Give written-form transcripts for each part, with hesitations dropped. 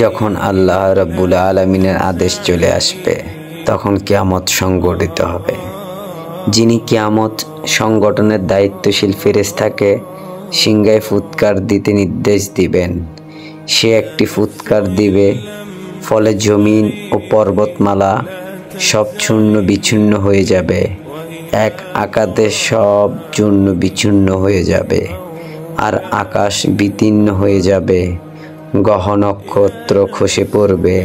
যখন আল্লাহ রাব্বুল আলামিনের আদেশ চলে আসবে তখন কিয়ামত সংগঠিত হবে। যিনি কিয়ামত সংগঠনের দায়িত্বশীল ফেরেশতাকে সিংহায় ফুৎকার দিতে নির্দেশ দিবেন, সে একটি ফুৎকার দিবে, ফলে জমিন ও পর্বতমালা সব চূর্ণ বিচূর্ণ হয়ে যাবে। এক আঘাতে সব চূর্ণ বিচূর্ণ হয়ে যাবে, আর আকাশ বিতীর্ণ হয়ে যাবে। গ্রহ নক্ষত্র খসে পড়বে,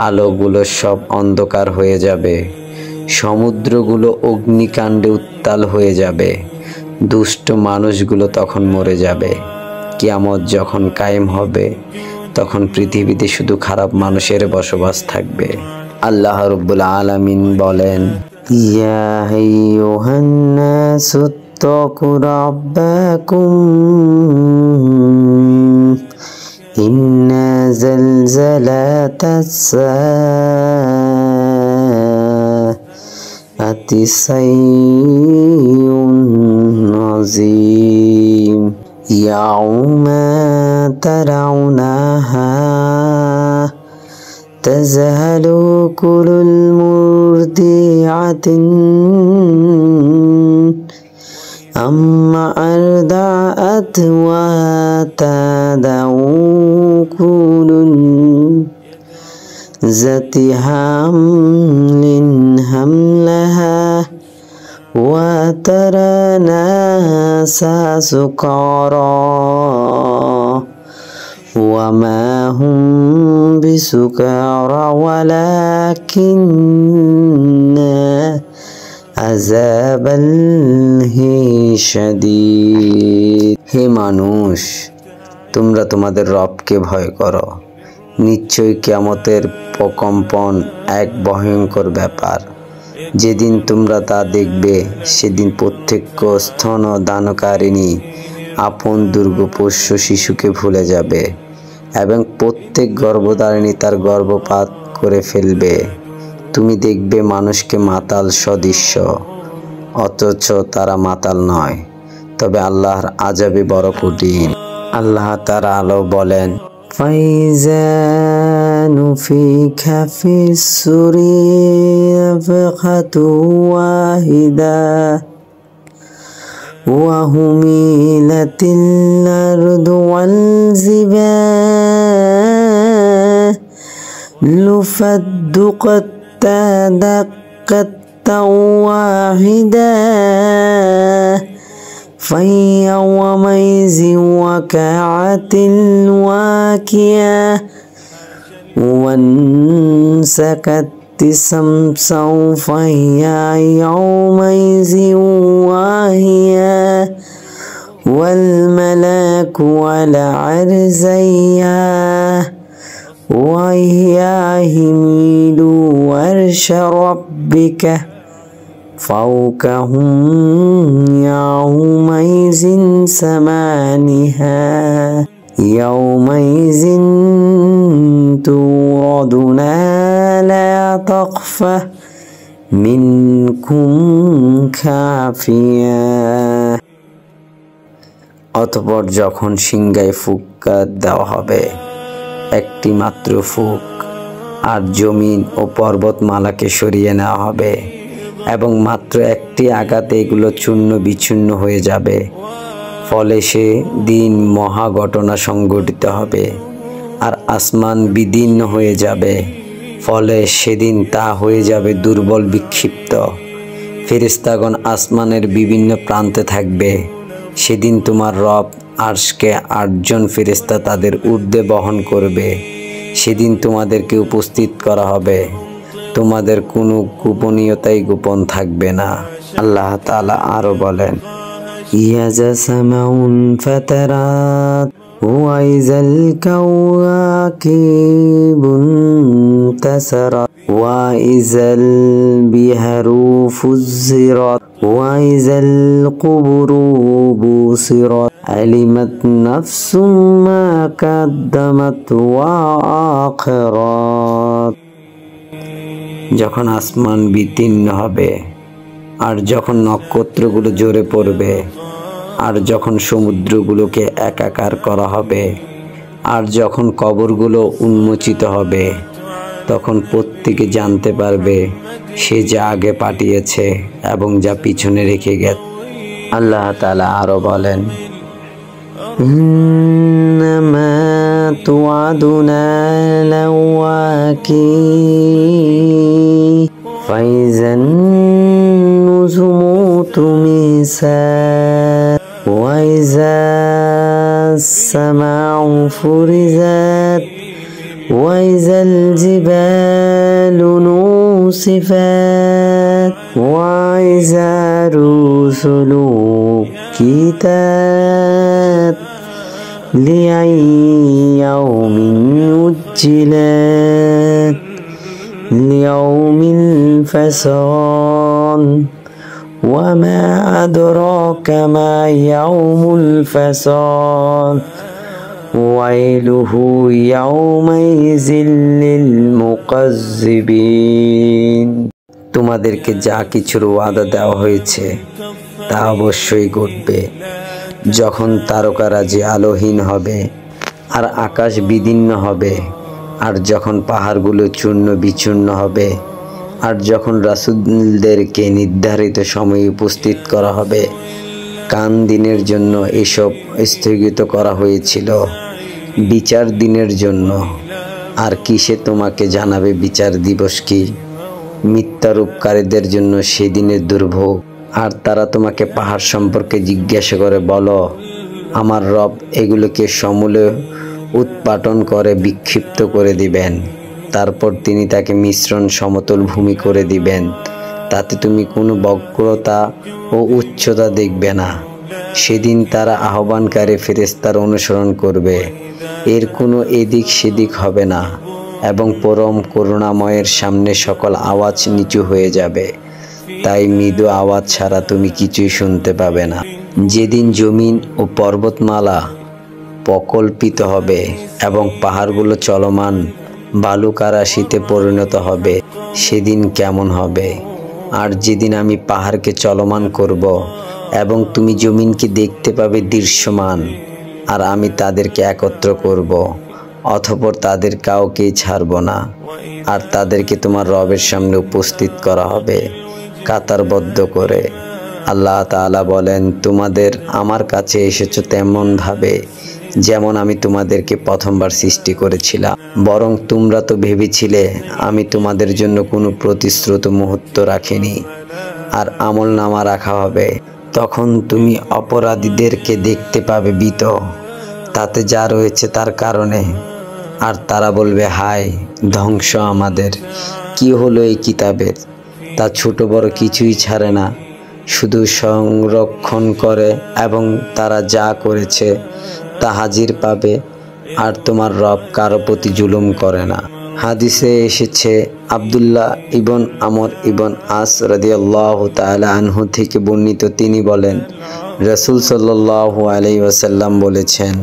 আলোগুলো সব অন্ধকার হয়ে যাবে, সমুদ্রগুলো অগ্নিকাণ্ডে উত্তাল হয়ে যাবে, দুষ্ট মানুষগুলো তখন মরে যাবে। কিয়ামত যখন কায়েম হবে তখন পৃথিবীতে শুধু খারাপ মানুষের বসবাস থাকবে। আল্লাহ রাব্বুল আলামিন বলেন, ইয়া আইয়ুহান নাসু ইত্তাকু রাব্বাকুম ইন্না জালজালাতাস সাআতি শাইউন আযীম ইয়াউমা তারাউনাহা তাযহালু কুলুল মুরদিআতিন আম্মা আরদাআত ওয়া তাদাউ কুলুল যাতি হামলিন হামলাহা ওয়া তারা নাসা সুকারা ওয়া মা হুম বিসুকারা ওয়ালাকিন্না আযাবাল্লাহি শাদীদ। হে মানুষ, তোমরা তোমাদের রবকে ভয় করো। নিশ্চয়ই কিয়ামতের প্রকম্পন এক ভয়ঙ্কর ব্যাপার। যেদিন তোমরা তা দেখবে সেদিন প্রত্যেক স্তন দানকারিণী আপন দুর্গপোষ্য শিশুকে ভুলে যাবে এবং প্রত্যেক গর্ভধারিণী তার গর্ভপাত করে ফেলবে। তুমি দেখবে মানুষকে মাতাল সদৃশ্য, অথচ তারা মাতাল নয়, তবে আল্লাহর আযাবে বড় কঠিন। আল্লাহ তাআলা বলেন, ফাইজা নুফিখা ফিস-সূরি নাফখাতু ওয়াহিদা ওয়া হুমিলাতিল আরদু ওয়াল জিবালু ফাদ্দুকাতা দাক্কাতা ওয়াহিদা فيومئذ وقعت الواقعة وانسكت الشمس فهي يومئذ واهية والملك على عرشها وهي يحمل عرش ربك فوقهم يومئذ ثمانية يومئذ توردون لا تخفى منكم خافية। অতঃপর যখন সিংহায় ফুৎকার দেওয়া হবে, একটি মাত্র ফুঁক, আর জমিন ও পর্বতমালাকে সরিয়ে নেওয়া হবে এবং মাত্র একটি আঘাতে এগুলো চূর্ণ বিচূর্ণ হয়ে যাবে। ফলে সে দিন মহা ঘটনা সংঘটিত হবে, আর আসমান বিদীর্ণ হয়ে যাবে। ফলে সেদিন তা হয়ে যাবে দুর্বল বিক্ষিপ্ত। ফেরেশতাগণ আসমানের বিভিন্ন প্রান্তে থাকবে। সেদিন তোমার রব আরশকে 8 জন ফেরেশতা তাদের ঊর্ধ্বে বহন করবে। সেদিন তোমাদেরকে উপস্থিত করা হবে, তোমাদের কোনো গোপনীয়তাই গোপন থাকবে না। আল্লাহ তাআলা আরো বলেন, ইয়াজা সামাউন ফাতারাত ওয়া ইযাল কাওয়াকিবুন তাসারাত ওয়া ইযাল বিহারু ফুজ্জিরাত ওয়া ইযাল কুবুরু বুসিরাত আলিমাত নাফসুম মা কাদ্দামাত ওয়া আখিরাত। যখন আসমান বিতীর্ণ হবে আর যখন নক্ষত্রগুলো ঝরে পড়বে আর যখন সমুদ্রগুলোকে একাকার করা হবে, আর যখন কবরগুলো উন্মোচিত হবে, তখন প্রত্যেকে জানতে পারবে সে যা আগে পাঠিয়েছে এবং যা পিছনে রেখে গেছে। আল্লাহ তাআলা আরো বলেন, ইন্নামা তুআদুনা লাওয়াকি ফাইজান নুজুমু তুমিসাত ওয়াইজা সামাউ ফুরিজাত ওয়াইজাল জিবালু নুসিফাত ওয়াইজা রুসুলু কিতাত লিয়াউমিন উজ্জিলাত লিয়াউমিল ফাসল ওয়ামা আদরাকা মা ইয়াউমুল ফাসল ওয়াইলুহু ইয়াউমাইযিল লিল মুকাজ্জিবিন। তোমাদেরকে যা কিছুর ওয়াদা দেওয়া হয়েছে তা অবশ্যই ঘটবে। যখন তারকারাজি আলোহীন হবে আর আকাশ বিদীর্ণ হবে, আর যখন পাহাড়গুলো চূর্ণ বিচূর্ণ হবে, আর যখন রাসূলদেরকে নির্ধারিত সময়ে উপস্থিত করা হবে। কান দিনের জন্য এসব স্থগিত করা হয়েছিল, বিচার দিনের জন্য। আর কিসে তোমাকে জানাবে বিচার দিবস কি? মিথ্যারূপকারীদের জন্য সেদিনের দুর্ভোগ। আর তারা তোমাকে পাহাড় সম্পর্কে জিজ্ঞাসা করে, বলো, আমার রব এগুলোকে সমূলে উৎপাটন করে বিক্ষিপ্ত করে দিবেন। তারপর তিনি তাকে মিশ্রণ সমতল ভূমি করে দিবেন, তাতে তুমি কোনো বক্রতা ও উচ্চতা দেখবে না। সেদিন তারা আহ্বানকারী ফেরেশতার অনুসরণ করবে, এর কোনো এদিক সেদিক হবে না, এবং পরম করুণাময়ের সামনে সকল আওয়াজ নিচু হয়ে যাবে। তাই মৃদু আওয়াজ ছাড়া তুমি কিছুই শুনতে পাবে না। যেদিন জমিন ও পর্বতমালা প্রকল্পিত হবে এবং পাহাড়গুলো চলমান বালুকারাশিতে পরিণত হবে, সেদিন কেমন হবে? আর যেদিন আমি পাহাড়কে চলমান করব এবং তুমি জমিনকে দেখতে পাবে দৃশ্যমান, আর আমি তাদেরকে একত্র করব, অতঃপর তাদের কাউকেই ছাড়ব না, আর তাদেরকে তোমার রবের সামনে উপস্থিত করা হবে কাতারবদ্ধ করে। আল্লাহ তাআলা বলেন, তোমাদের আমার কাছে এসেছো তেমন ভাবে যেমন আমি তোমাদেরকে প্রথমবার সৃষ্টি করেছিলাম। বরং তোমরা তো ভেবেছিলে আমি তোমাদের জন্য কোনো প্রতিশ্রুত মুহূর্ত রাখিনি, আর আমলনামা রাখা হবে। তখন তুমি অপরাধীদেরকে দেখতে পাবে ভীত, তাতে যা রয়েছে তার কারণে। আর তারা বলবে, হায় ধ্বংস আমাদের! কি হলো এই কিতাবের? তা ছোট বড় কিছুই ছাড়ে না, শুধু সংরক্ষণ করে, এবং তারা যা করেছে তা হাজির পাবে। আর তোমার রব কারো প্রতি জুলুম করে না। হাদিসে এসেছে, আব্দুল্লাহ ইবন আমর ইবন আস রাদিয়াল্লাহু তাআলা আনহু থেকে বর্ণিত, তিনি বলেন, রাসূল সাল্লাল্লাহু আলাইহি ওয়াসাল্লাম বলেছেন,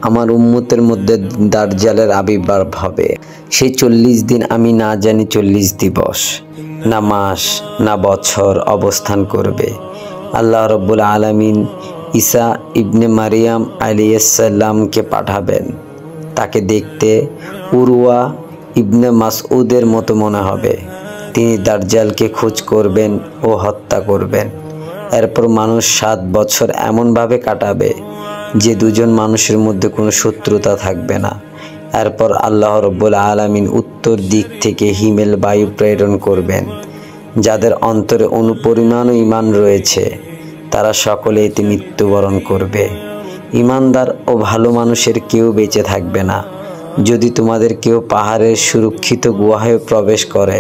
আমার উম্মতের মধ্যে দাজ্জালের আবির্ভাব হবে। সেই 40 দিন আমি না জানি 40 দিবস, না মাস, না বছর অবস্থান করবে। আল্লাহ রাব্বুল আলামিন ঈসা ইবনে মারিয়াম আলাইহিস সালামকে পাঠাবেন। তাকে দেখতে উরওয়া ইবনে মাসউদের মতো মনে হবে। তিনি দাজ্জালকে খোঁজ করবেন ও হত্যা করবেন। এরপর মানুষ 7 বছর এমনভাবে কাটাবে যে দুজন মানুষের মধ্যে কোনো শত্রুতা থাকবে না। এরপর আল্লাহ রাব্বুল আলামিন উত্তর দিক থেকে হিমেল বায়ু প্রেরণ করবেন। যাদের অন্তরে অনুপরিমাণ ঈমান রয়েছে তারা সকলে এতে মৃত্যুবরণ করবে। ঈমানদার ও ভালো মানুষের কেউ বেঁচে থাকবে না। যদি তোমাদের কেউ পাহাড়ের সুরক্ষিত গুহায় প্রবেশ করে,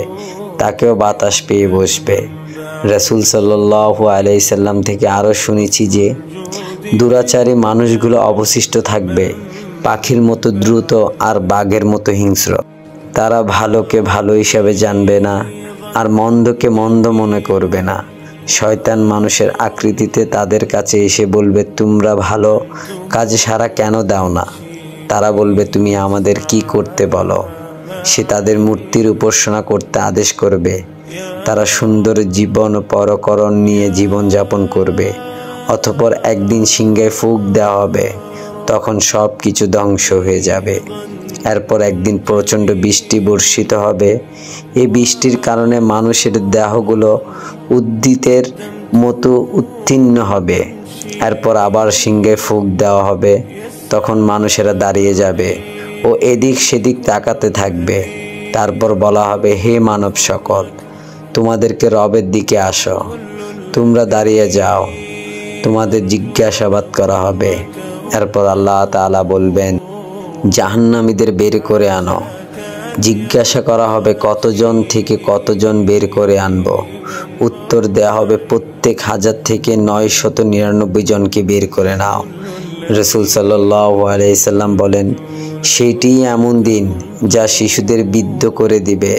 তাকেও বাতাস পেয়ে বসবে। রাসূল সাল্লাল্লাহু আলাইহি সাল্লাম থেকে আরও শুনেছি যে দুরাচারী মানুষগুলো অবশিষ্ট থাকবে, পাখির মতো দ্রুত আর বাঘের মতো হিংস্র। তারা ভালোকে ভালো হিসাবে জানবে না, আর মন্দকে মন্দ মনে করবে না। শয়তান মানুষের আকৃতিতে তাদের কাছে এসে বলবে, তোমরা ভালো কাজে সাড়া কেন দাও না? তারা বলবে, তুমি আমাদের কি করতে বলো? সে তাদের মূর্তির উপাসনা করতে আদেশ করবে। তারা সুন্দর জীবন পরকরণ নিয়ে জীবনযাপন করবে। অতঃপর একদিন সিংহায় ফুঁক দেওয়া হবে, তখন সব কিছু ধ্বংস হয়ে যাবে। এরপর একদিন প্রচণ্ড বৃষ্টি বর্ষিত হবে। এই বৃষ্টির কারণে মানুষের দেহগুলো উদ্ভিদের মতো উত্তীর্ণ হবে। এরপর আবার সিংহায় ফুঁক দেওয়া হবে, তখন মানুষেরা দাঁড়িয়ে যাবে ও এদিক সেদিক তাকাতে থাকবে। তারপর বলা হবে, হে মানব সকল, তোমাদেরকে রবের দিকে আসো, তোমরা দাঁড়িয়ে যাও, তোমাদের জিজ্ঞাসাবাদ করা হবে। এরপর আল্লাহ তাআলা বলবেন, জাহান্নামীদের বের করে আনো। জিজ্ঞাসা করা হবে, কতজন থেকে কতজন বের করে আনবো? উত্তর দেয়া হবে, প্রত্যেক 1000 থেকে 999 জনকে বের করে নাও। রাসূল সাল্লাল্লাহু আলাইহি সাল্লাম বলেন, সেটি এমন দিন যা শিশুদের বিদ্ধ করে দিবে,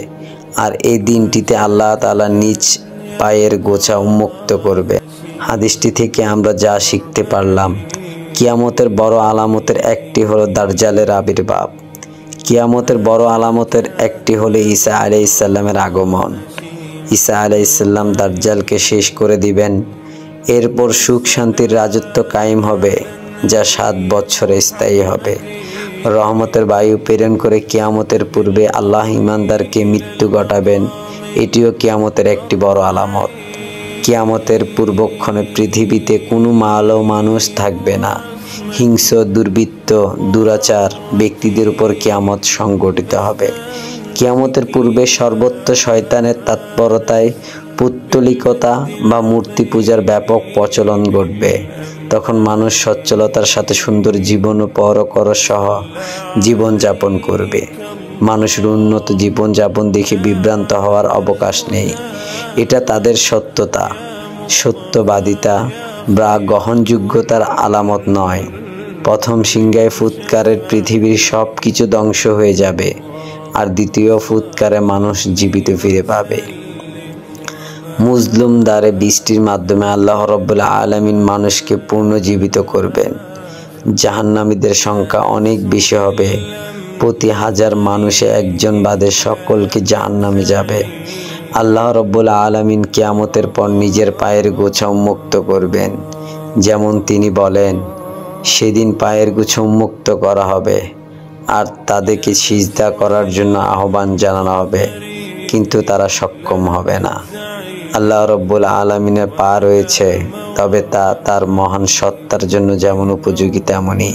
আর এই দিনটিতে আল্লাহ তাআলা নিজ পায়ের গোছা উন্মুক্ত করবে। হাদিসটি থেকে আমরা যা শিখতে পারলাম, কিয়ামতের বড় আলামতের একটি হলো দাজ্জালের আবির্ভাব। কিয়ামতের বড় আলামতের একটি হলো ঈসা আলাইহিস সালামের আগমন। ঈসা আলাইহিস সালাম দাজ্জালকে শেষ করে দিবেন। এরপর সুখ শান্তির রাজত্ব কায়েম হবে, যা 7 বছরে স্থায়ী হবে। রহমতের বায়ু প্রেরণ করে কিয়ামতের পূর্বে আল্লাহ ঈমানদারকে মৃত্যু ঘটাবেন। এটিও কিয়ামতের একটি বড় আলামত। কিয়ামতের পূর্বক্ষণে পৃথিবীতে কোনো ভালো মানুষ থাকবে না। হিংস্র, দুর্বৃত্ত, দুরাচার ব্যক্তিদের উপর কিয়ামত সংঘটিত হবে। কিয়ামতের পূর্বে সর্বত্র শয়তানের তৎপরতায় পুত্তলিকতা বা মূর্তি পূজার ব্যাপক প্রচলন ঘটবে। তখন মানুষ সচ্ছলতার সাথে সুন্দর জীবন ও পরকর সহ জীবনযাপন করবে। মানুষের উন্নত জীবনযাপন দেখে বিভ্রান্ত হওয়ার অবকাশ নেই। এটা তাদের সত্যতা, সত্যবাদিতা বা গ্রহণযোগ্যতার আলামত নয়। প্রথম সিংহায় ফুৎকারের পৃথিবীর সব কিছু ধ্বংস হয়ে যাবে, আর দ্বিতীয় ফুৎকারে মানুষ জীবিত ফিরে পাবে। মুজলুমদারে বৃষ্টির মাধ্যমে আল্লাহ রাব্বুল আলামিন মানুষকে পুনর্জীবিত করবেন। জাহান্নামীদের সংখ্যা অনেক বেশি হবে। প্রতি 1000 মানুষে একজন বাদে সকলকে জাহান্নামে যাবে। আল্লাহ রাব্বুল আলামিন কিয়ামতের পর নিজের পায়ের গোছা উন্মুক্ত করবেন। যেমন তিনি বলেন, সেদিন পায়ের গোছা উন্মুক্ত করা হবে আর তাদেরকে সিজদা করার জন্য আহ্বান জানানো হবে, কিন্তু তারা সক্ষম হবে না। আল্লাহ রাব্বুল আলামিনের পা রয়েছে, তবে তা তার মহান সত্তার জন্য যেমন উপযোগী তেমনই।